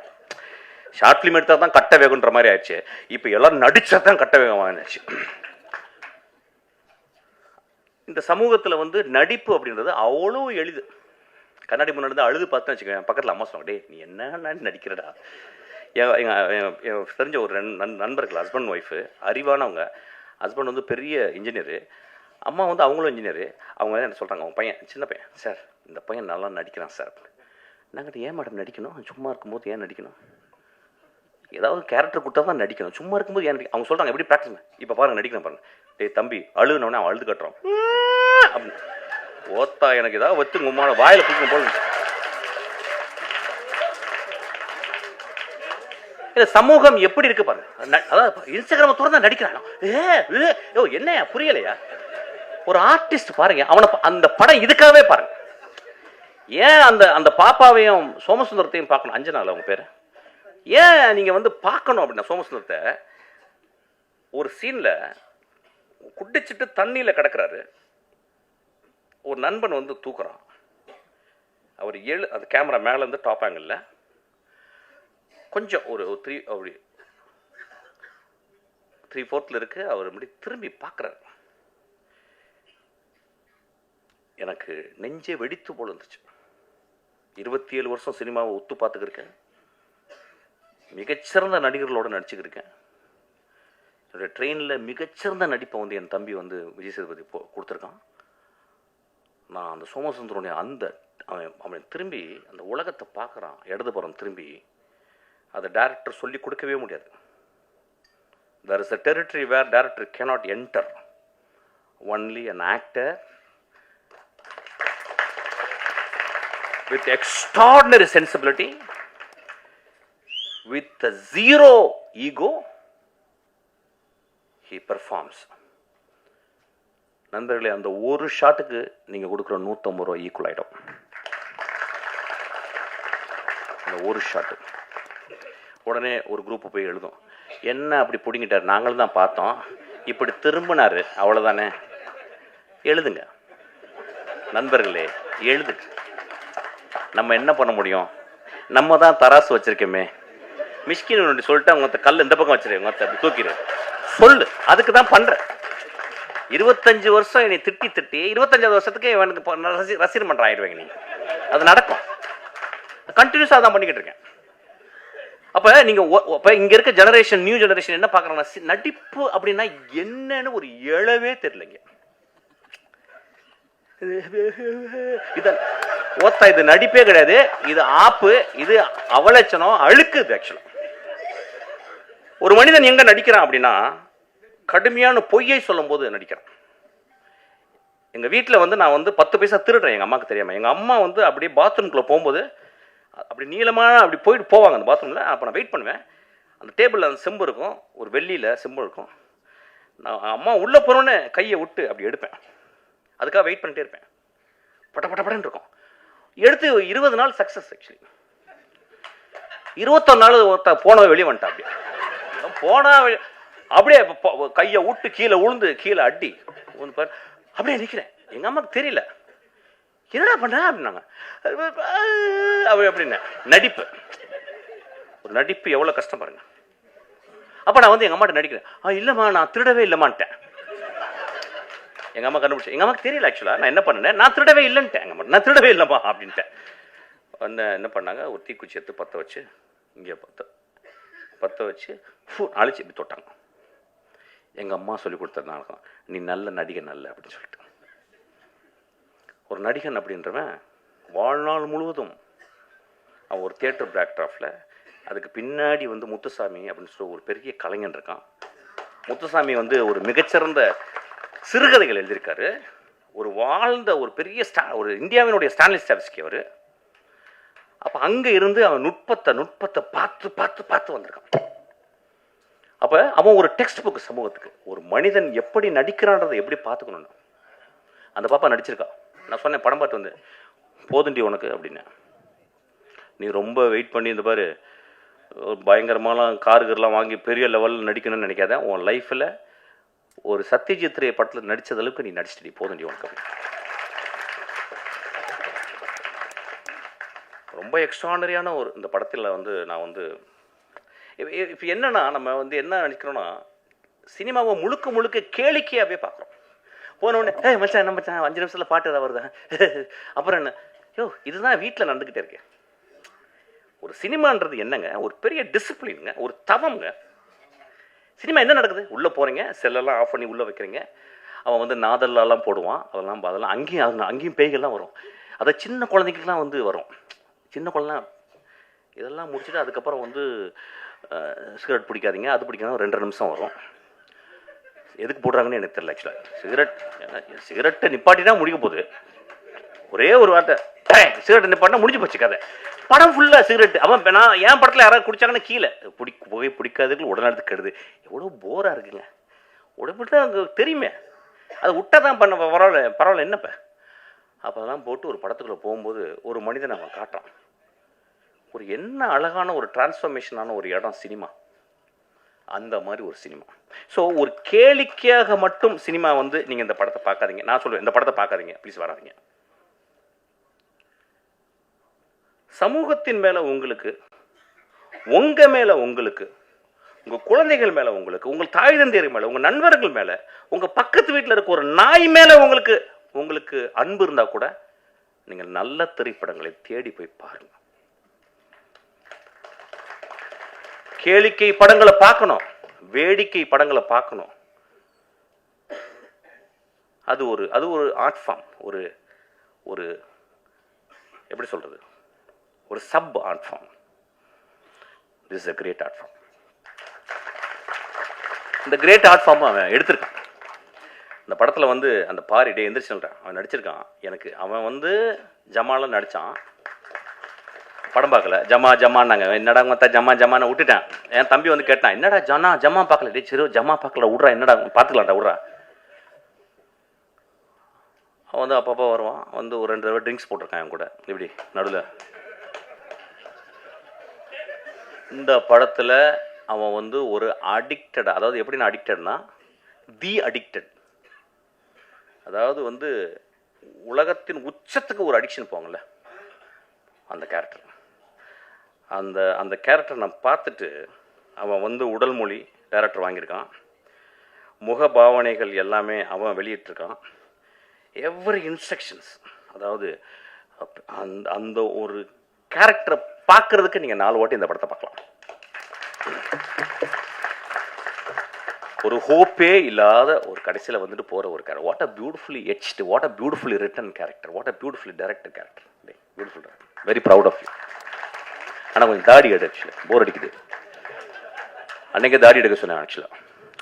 ஷார்ட் ஃபிலிம் எடுத்தால் தான் கட்ட வேகுன்ற மாதிரி ஆயிடுச்சு. இப்போ எல்லாரும் நடிச்சா தான் கட்ட வேகமாக ஆயிடுச்சு. இந்த சமூகத்தில் வந்து நடிப்பு அப்படின்றது அவ்வளோ எளிது. கண்ணாடி முன்னாடி தான் அழுது பார்த்து வச்சுக்கோங்க. பக்கத்தில் அம்மா சொன்னாங்க, டே நீ என்ன நடிக்கிறடா. என் தெரிஞ்ச ஒரு நண்பர்கள், ஹஸ்பண்ட் ஒய்ஃபு, அறிவானவங்க. ஹஸ்பண்ட் வந்து பெரிய இன்ஜினியரு, அம்மா வந்து அவங்களும் இன்ஜினியரு. அவங்க என்ன சொல்கிறாங்க, அவங்க பையன் சின்ன பையன், சார் இந்த பையன் நல்லா நடிக்கிறான் சார். நாங்கள் ஏன் மேடம் நடிக்கணும், சும்மா இருக்கும்போது ஏன் நடிக்கணும், ஏதாவது கேரக்டர் கொடுத்தா தான் நடிக்கணும், சும்மா இருக்கும்போது ஏன் அவங்க சொல்கிறாங்க. எப்படி ப்ராக்டிஸ், இப்போ பாருங்க நடிக்கிறேன் பாருங்க. டேய் தம்பி அழுகுனவனே அவன் அழுது கட்டுறான் அப்படின்னு. ஓத்தா எனக்கு ஏதாவது வச்சு உமான வாயில பிடிக்கும் போல. சமூகம் எப்படி இருக்கு பாருங்க. அதாவது இன்ஸ்டாகிராம திறந்தா நடிக்கிறான். என்ன புரியலையா? ஒரு ஆர்டிஸ்ட் பாருங்க, அவனை அந்த படம் இதுக்காகவே பாருங்க. ஏன் அந்த பாப்பாவையும் சோமசுந்தரத்தையும் பார்க்கணும். அஞ்சனால அவங்க பேரு ஏன் நீங்க வந்து பார்க்கணும் அப்படின்னா, சோமசுந்தரத்தை ஒரு சீன்ல குடிச்சிட்டு தண்ணியில கிடக்குறாரு. ஒரு நண்பன் வந்து தூக்குறான். அவர் அந்த கேமரா மேல இருந்து டாப் ஆங்கிள் கொஞ்சம் ஒரு 3/4 இருக்கு. அவர் இப்படி திரும்பி பார்க்குறாரு. எனக்கு நெஞ்சே வெடித்து போல இருந்துச்சு. 27 வருஷம் சினிமாவை ஒத்து பார்த்துக்கிருக்கேன். மிகச்சிறந்த நடிகர்களோடு நடிச்சுக்கிருக்கேன். என்னுடைய ட்ரெயினில் மிகச்சிறந்த நடிப்பை வந்து என் தம்பி வந்து விஜய் சேதுபதி கொடுத்துருக்கான். நான் அந்த சோமசுந்தரனுடைய அவன் திரும்பி அந்த உலகத்தை பார்க்குறான். இடதுபுறம் திரும்பி அதை டைரக்டர் சொல்லி கொடுக்கவே முடியாது. there is a territory where director cannot enter, only an actor with extraordinary sensibility, with a zero ego, he performs. நண்பர்களே, அந்த ஒரு ஷாட்டுக்கு நீங்க கொடுக்குற 150 ரூபாய் ஈக்குவல் ஆயிடும். அந்த ஒரு ஷாட்டு உடனே ஒரு குரூப் போய் எழுதும், என்ன அப்படி பிடிங்கிட்டார், நாங்களும் தான் பார்த்தோம், இப்படி திரும்பினாரு, அவ்வளோதானே. எழுதுங்க நண்பர்களே, எழுதுங்க. நம்ம என்ன பண்ண முடியும்? நம்ம தான் தராசு வச்சிருக்கோமே. மிஷ்கின் சொல்லிட்டு அவங்க கல் இந்த பக்கம் வச்சிரு, அப்படி தூக்கிடு சொல்லு. அதுக்கு தான் பண்ற. 25 வருஷம் என்னை திட்டி 25வது வருஷத்துக்கு இவனுக்கு ரசிகர் மன்றம் ஆயிடுவாங்க நீங்க. அது நடக்கும். கண்டினியூஸாக தான் பண்ணிக்கிட்டு இருக்கேன். அப்ப நீங்க இங்க இருக்க ஜெனரேஷன், நியூ ஜெனரேஷன் என்ன பாக்குறாங்கன்னா, நடிப்பு அப்படின்னா என்னன்னு ஒரு எழவே தெரியலைங்க. இது ஓத்தா, இது நடிப்பே கிடையாது, இது ஆப்பு, இது அவலட்சணம், அழுக்குது. ஆக்சுவலா ஒரு மனிதன் எங்க நடிக்கிறான் அப்படின்னா, கடுமையான பொய்யை சொல்லும் போது நடிக்கிறான். எங்க வீட்டில் வந்து நான் வந்து 10 பைசா திருடுறேன் எங்க அம்மாவுக்கு தெரியாம. எங்க அம்மா வந்து அப்படியே பாத்ரூம்குள்ள போகும்போது அப்படி நீளமான அப்படி போவாங்க அந்த பாத்ரூம்ல. அப்போ நான் வெயிட் பண்ணுவேன். அந்த டேபிளில் அந்த செம்பு இருக்கும், ஒரு வெள்ளியில் செம்பு இருக்கும். நான் அம்மா உள்ளே போகிறோன்னே கையை விட்டு அப்படி எடுப்பேன். அதுக்காக வெயிட் பண்ணிட்டே இருப்பேன். படன்னு இருக்கும். எடுத்து 20 நாள் சக்ஸஸ். ஆக்சுவலி 21 நாள் போனவன் வெளியே வந்துட்டான். அப்படியே போனா அப்படியே கையை விட்டு கீழே உழுந்து கீழே அடி அப்படியே நிற்கிறேன். எங்கள் அம்மாவுக்கு தெரியல, என்னடா பண்ண அப்படின்னாங்க. அப்படின்னு நடிப்பு, ஒரு நடிப்பு எவ்வளோ கஷ்டம் பாருங்க. அப்போ நான் வந்து எங்கள் அம்மாட்ட நடிக்கிறேன். இல்லைம்மா நான் திருடவே இல்லைம்மான்ட்டேன். எங்கள் அம்மா கண்டுபிடிச்சேன். எங்கள் அம்மாவுக்கு தெரியல ஆக்சுவலாக நான் என்ன பண்ணேன். நான் திருடவே இல்லைன்ட்டேன். எங்கள் அம்மா நான் திருடவே இல்லைம்மா அப்படின்ட்டேன். என்ன பண்ணாங்க, ஒரு தீக்குச்சி எடுத்து பற்ற வச்சு இங்கே பற்ற வச்சு அழிச்சு இப்படி தொட்டாங்க. எங்கள் அம்மா சொல்லி கொடுத்ததுனால நீ நல்ல நடிகன் நல்ல அப்படின்னு சொல்லிட்டு. ஒரு நடிகன் அப்படின்றவன் வாழ்நாள் முழுவதும் அவன் ஒரு தியேட்டர் பேக்ட்ராஃபில், அதுக்கு பின்னாடி வந்து முத்துசாமி அப்படின்னு சொல்லி ஒரு பெரிய கலைஞன் இருக்கான். முத்துசாமி வந்து ஒரு மிகச்சிறந்த சிறுகதைகள் எழுதியிருக்காரு. ஒரு வாழ்ந்த ஒரு பெரிய ஒரு இந்தியாவினுடைய ஸ்டான்லி ஸ்டாவிஸ்கி அவர். அப்போ அங்கே இருந்து அவன் நுட்பத்தை பார்த்து பார்த்து பார்த்து வந்திருக்கான். அப்போ அவன் ஒரு டெக்ஸ்ட் புக் சமூகத்துக்கு. ஒரு மனிதன் எப்படி நடிக்கிறான்றதை எப்படி பார்த்துக்கணும்னு அந்த பாப்பா நடிச்சிருக்கா. நான் சொன்னேன், படம் பார்த்து வந்து போதுண்டி உனக்கு அப்படின்னு. நீ ரொம்ப வெயிட் பண்ணி இந்த பாரு பயங்கரமாலாம் காருகர்லாம் வாங்கி பெரிய லெவலில் நடிக்கணும்னு நினைக்காத. உன் லைஃப்பில் ஒரு சத்யஜித் ரே படத்தில் நடித்தது அளவுக்கு நீ நடிச்சிட்டு போதுண்டி உனக்கு. ரொம்ப எக்ஸ்ட்ரானரியான ஒரு இந்த படத்தில் வந்து நான் வந்து இப்போ என்னன்னா, நம்ம வந்து என்ன நினைக்கிறோன்னா, சினிமாவை முழுக்க கேளிக்கையாகவே பார்க்குறோம். போனோடனே மச்சான் என்ன மச்சான் 5 நிமிஷத்தில் பாட்டு ஏதாவது வருதா, அப்புறம் என்ன, இதுதான் வீட்டில் நடந்துக்கிட்டே இருக்கேன். ஒரு சினிமான்றது என்னங்க, ஒரு பெரிய டிசிப்ளின்ங்க, ஒரு தவம்ங்க. சினிமா என்ன நடக்குது, உள்ளே போகிறீங்க, செல்லெல்லாம் ஆஃப் பண்ணி உள்ளே வைக்கிறீங்க. அவன் வந்து நாதல்லாம் போடுவான், அதெல்லாம் அங்கேயும் பேய்கள்லாம் வரும். அதை சின்ன குழந்தைங்களுக்குலாம் வந்து வரும். சின்ன குழந்தை இதெல்லாம் முடிச்சுட்டு அதுக்கப்புறம் வந்து சிகரெட் பிடிக்காதீங்க, அது பிடிக்காத 2 நிமிஷம் வரும். எதுக்கு போடுறாங்கன்னு எனக்கு தெரியல. ஆக்சுவலாக சிகரெட்டை நிப்பாட்டினா முடிக்க போகுது. ஒரே ஒரு வார்த்தை சிகரெட்டை நிப்பாட்டினா முடிஞ்சு போச்சு கதை. படம் ஃபுல்லாக சிகரெட். அவன் நான் என் படத்தில் யாராவது குடிச்சாங்கன்னா கீழே புகை பிடிக்காதுக்கு உடனடித்து கெடுது. எவ்வளோ போராக இருக்குங்க. உடம்பு தான் அங்கே தெரியுமே, அதை விட்டா தான் பண்ண பரவாயில்ல என்னப்ப. அப்போ அதெல்லாம் போட்டு ஒரு படத்துக்குள்ளே போகும்போது ஒரு மனிதனை அவன் காட்டுறான். ஒரு என்ன அழகான ஒரு டிரான்ஸ்ஃபர்மேஷனான ஒரு இடம் சினிமா. அந்த மாதிரி ஒரு சினிமா. ஸோ ஒரு கேளிக்கையாக மட்டும் சினிமா வந்து நீங்கள் இந்த படத்தை பார்க்காதீங்க. நான் சொல்லுவேன், இந்த படத்தை பார்க்காதீங்க ப்ளீஸ், வராதிங்க. சமூகத்தின் மேலே உங்களுக்கு, உங்கள் மேலே உங்களுக்கு, உங்கள் குழந்தைகள் மேலே உங்களுக்கு, உங்கள் தாய் தந்தையர் மேலே, உங்கள் நண்பர்கள் மேலே, உங்கள் பக்கத்து வீட்டில் இருக்க ஒரு நாய் மேலே உங்களுக்கு அன்பு இருந்தால் கூட நீங்கள் நல்ல திரைப்படங்களை தேடி போய் பாருங்க. கேளிக்கை படங்களை பார்க்கணும், வேடிக்கை படங்களை பார்க்கணும். அது ஒரு ஆர்ட் ஃபார்ம். ஒரு எப்படி சொல்றது, ஒரு sub art form. This is a great art form. இந்த கிரேட் ஆர்ட் ஃபார்ம் அவன் எடுத்திருக்கான். இந்த படத்தில் வந்து அந்த பாரி டே எந்திரிச்சுன்றான் அவன் நடிச்சிருக்கான். எனக்கு அவன் வந்து ஜமாலாம் நடித்தான், படம் பார்க்கல. ஜமான்னாங்க. என்னடா மொத்த ஜமான்னு விட்டுட்டேன். என் தம்பி வந்து கேட்டான், என்னடா ஜமா பார்க்கல. டே சரி ஜமா பார்க்கல, விட்றா, என்னடா பார்த்துக்கலாம்டா விட்றா. அவன் வந்து அப்பப்போ வருவான், வந்து ஒரு 2 தடவை ட்ரிங்க்ஸ் போட்டிருக்கான் என் கூட இப்படி நடுவில். இந்த படத்தில் அவன் வந்து ஒரு அடிக்டட், அதாவது எப்படின்னா அடிக்டட்னா தி அடிக்டட், அதாவது வந்து உலகத்தின் உச்சத்துக்கு ஒரு அடிக்ஷன் போவாங்கள்ல, அந்த கேரக்டர். அந்த கேரக்டர் நான் பார்த்துட்டு, அவன் வந்து உடல் மொழி டைரக்டர் வாங்கியிருக்கான், முக பாவனைகள் எல்லாமே அவன் வெளியிட்டிருக்கான். எவ்ரி இன்ஸ்ட்ரக்ஷன்ஸ், அதாவது அந்த ஒரு கேரக்டரை பார்க்கறதுக்கு நீங்கள் 4 வாட்டி இந்த படத்தை பார்க்கலாம். ஒரு ஹோப்பே இல்லாத ஒரு கடைசியில் வந்துட்டு போகிற ஒரு character. What a beautifully etched, what a beautifully written character, what a beautifully directed character. Beautiful director, very proud of you. ஆனால் கொஞ்சம் தாடி எடு, ஆக்சுவலாக போர் அடிக்குது. அன்னைக்கு தாடி எடுக்க சொன்னேன் ஆக்சுவலாக.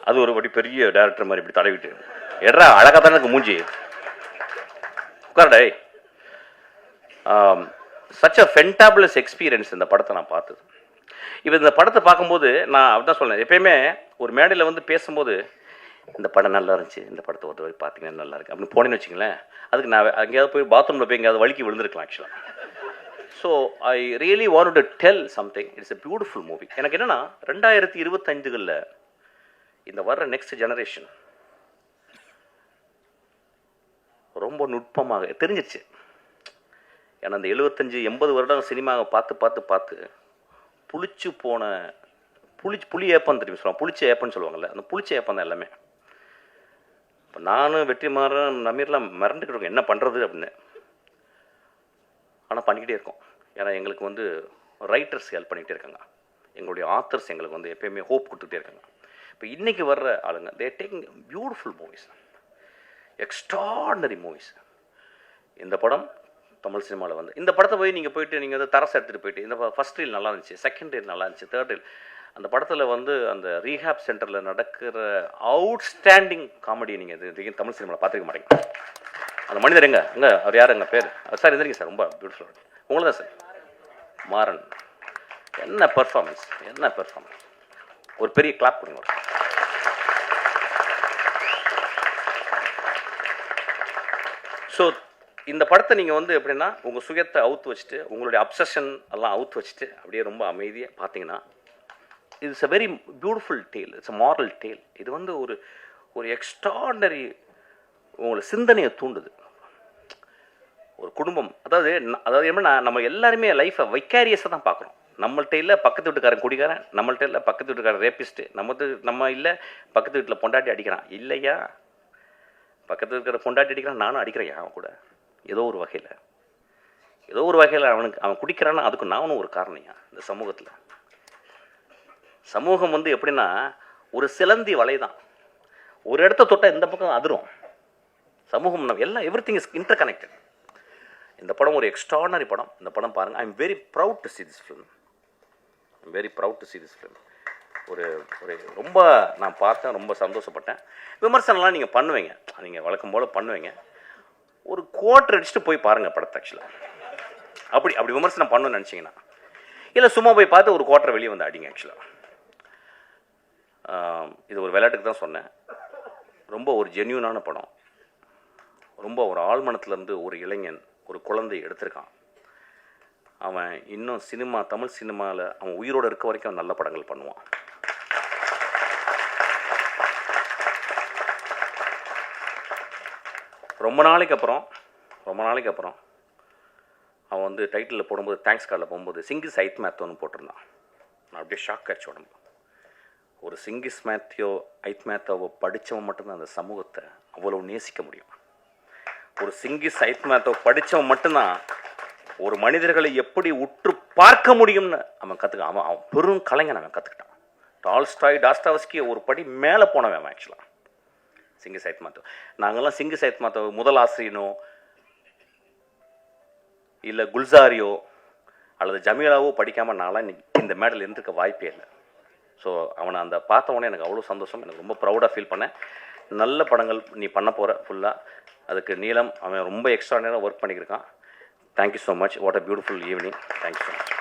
அது ஒரு படி பெரிய டேரக்டர் மாதிரி இப்படி தடவிட்டு எட்ரா அழகாக தானே இருக்கு மூஞ்சி, உட்காரடே. சச் அ ஃபென்டாபுலஸ் எக்ஸ்பீரியன்ஸ் இந்த படத்தை நான் பார்த்தது. இப்போ இந்த படத்தை பார்க்கும்போது நான் அப்படிதான் சொல்லேன், எப்பயுமே ஒரு மேடையில் வந்து பேசும்போது இந்த படம் நல்லா இருந்துச்சு, இந்த படத்தை ஒரு வரை பார்த்தீங்கன்னா நல்லா இருக்கு அப்படின்னு போனேன்னு வச்சுங்களேன், அதுக்கு நான் அங்கேயாவது போய் பாத்ரூமில் போய் எங்கேயாவது வலிக்கு விழுந்திருக்கலாம் ஆக்சுவலாக. So I really want to tell something. It's a beautiful movie. எனக்கு என்னென்னா 2025களில் இந்த வர்ற நெக்ஸ்ட் ஜெனரேஷன் ரொம்ப நுட்பமாக தெரிஞ்சிருச்சு. ஏன்னா அந்த 75-80 வருடம் சினிமாவை பார்த்து புளிச்சு போன புளி ஏப்பம் தெரியும் சொல்லுவாங்க, புளிச்ச ஏப்பன்னு சொல்லுவாங்கல்ல, அந்த புளிச்ச ஏப்பம் தான் எல்லாமே. இப்போ நானும் வெற்றிமாறன் நமீர்லாம் மிரண்டுக்கிட்டு இருக்கோம் என்ன பண்ணுறது அப்படின்னு. ஆனால் பண்ணிக்கிட்டே இருக்கோம். ஏன்னா எங்களுக்கு வந்து ரைட்டர்ஸ் ஹெல்ப் பண்ணிக்கிட்டே இருக்காங்க, எங்களுடைய ஆத்தர்ஸ் எங்களுக்கு வந்து எப்பயுமே ஹோப் கொடுத்துட்டே இருக்காங்க. இப்போ இன்றைக்கி வர்ற ஆளுங்க தே taking beautiful movies, extraordinary movies. இந்த படம் தமிழ் சினிமாவில் வந்து இந்த படத்தை போய் நீங்கள் போயிட்டு நீங்கள் வந்து தரசு எடுத்துகிட்டு போயிட்டு இந்த ஃபஸ்ட் ரீல் நல்லா இருந்துச்சு, செகண்ட் ரீல் நல்லா இருந்துச்சு, தேர்ட் ரீல். அந்த படத்தில் வந்து அந்த ரீஹாப் சென்டரில் நடக்கிற அவுட்ஸ்டாண்டிங் காமெடி நீங்கள் இது தமிழ் சினிமாவில் பார்த்துருக்க மாட்டீங்க. அந்த மனிதர் எங்கே அவர் யார் எங்கள் பேர் சார் இருந்திருக்கீங்க சார், ரொம்ப பியூட்டிஃபுல். உங்களை தான் சார் மாறன், என்ன பெர்ஃபார்மன்ஸ், என்ன பெர்ஃபார்மன்ஸ். ஒரு பெரிய கிளாப் கொடுங்க. ஸோ இந்த படத்தை நீங்கள் வந்து எப்படின்னா உங்கள் சுயத்தை அவுத்து வச்சுட்டு உங்களுடைய அப்சஷன் எல்லாம் அவுத்து வச்சுட்டு அப்படியே ரொம்ப அமைதியாக பார்த்தீங்கன்னா it's a very beautiful tale, it's a moral tale. இது வந்து ஒரு எக்ஸ்ட்ராடனரி உங்களை சிந்தனையை தூண்டுது. ஒரு குடும்பம், அதாவது என்ன நம்ம எல்லாருமே லைஃப்பை வைக்காரியஸாக தான் பார்க்குறோம். நம்மள்ட்ட இல்லை பக்கத்து வீட்டுக்காரன் குடிக்காரன், நம்மள்ட்ட இல்லை பக்கத்து வீட்டுக்காரன் ரேப்பிஸ்ட்டு, நம்ம இல்லை பக்கத்து வீட்டில் பொண்டாட்டி அடிக்கிறான், இல்லையா பக்கத்து இருக்கிற பொண்டாட்டி அடிக்கிறான், நானும் அடிக்கிறேன் அவன் கூட. ஏதோ ஒரு வகையில் அவன் குடிக்கிறான்னா அதுக்கு நானும் ஒரு காரணியா. இந்த சமூகம் வந்து எப்படின்னா ஒரு சிலந்தி வலை தான், ஒரு இடத்த தொட்டால் இந்த பக்கம் அதிரும். சமூகம் எல்லாம் எவ்ரிதிங் இஸ் இன்டர் கனெக்டட். இந்த படம் ஒரு எக்ஸ்ட்ராடனரி படம். இந்த படம் பாருங்கள். I am very proud to see this film. ஒரு ரொம்ப நான் பார்த்தேன், ரொம்ப சந்தோஷப்பட்டேன். விமர்சனம்லாம் நீங்கள் பண்ணுவீங்க, நீங்கள் வழக்கம் போல் பண்ணுவீங்க. ஒரு குவார்ட்டர் அடிச்சுட்டு போய் பாருங்கள் படத்தை. ஆக்சுவலாக அப்படி விமர்சனம் பண்ணணும்னு நினச்சிங்கன்னா, இல்லை சும்மா போய் பார்த்து ஒரு குவார்ட்டர் வெளியே வந்து அடிங்க. ஆக்சுவலாக இது ஒரு விளையாட்டுக்கு தான் சொன்னேன். ரொம்ப ஒரு ஜென்யூனான படம். ரொம்ப ஒரு ஆழ்மனத்துலேருந்து ஒரு இளைஞன், ஒரு குழந்தை எடுத்திருக்கான். அவன் இன்னும் தமிழ் சினிமாவில் அவன் உயிரோடு இருக்க வரைக்கும் அவன் நல்ல படங்கள் பண்ணுவான். ரொம்ப நாளைக்கு அப்புறம் அவன் வந்து டைட்டிலில் போடும்போது தேங்க்ஸ் கார்டில் போகும்போது சிங்கிஸ் ஐத் மேத்தோன்னு போட்டிருந்தான். நான் அப்படியே ஷாக் ஆச்சு உடம்பு. ஒரு சிங்கிஸ் மேத்யோ ஐத் மேத்தோவை படித்தவன் மட்டும்தான் அந்த சமூகத்தை அவ்வளோ நேசிக்க முடியும். ஒரு சிங்கிஸ் ஐத் மேத்தோ படித்தவன் மட்டும்தான் ஒரு மனிதர்களை எப்படி உற்று பார்க்க முடியும்னு அவன் கற்றுக்கான். அவன் பெரும் கலைஞன். அவன் கற்றுக்கிட்டான். டால்ஸ்டாய், டாஸ்டாவஸ்கி ஒரு படி மேலே போனவன் அவன். ஆக்சுவலாக சிங்கிஸ் ஐத் மேத்தோ, நாங்கள்லாம் சிங்கிஸ் ஐத் மேத்தோ முதல் ஆசிரியனோ இல்லை குல்சாரியோ அல்லது ஜமீலாவோ படிக்காமல் நான்லாம் இந்த மேடல் இருந்திருக்க வாய்ப்பே இல்லை. ஸோ அவனை அந்த பார்த்தவொடனே எனக்கு அவ்வளோ சந்தோஷம். எனக்கு ரொம்ப ப்ரௌடாக ஃபீல் பண்ணேன். நல்ல படங்கள் நீ பண்ண போகிற ஃபுல்லாக. அதுக்கு நீலம் அவன் ரொம்ப எக்ஸ்ட்ராடினரியாக ஒர்க் பண்ணியிருக்கான். Thank you so much. What a beautiful evening. Thank you so much.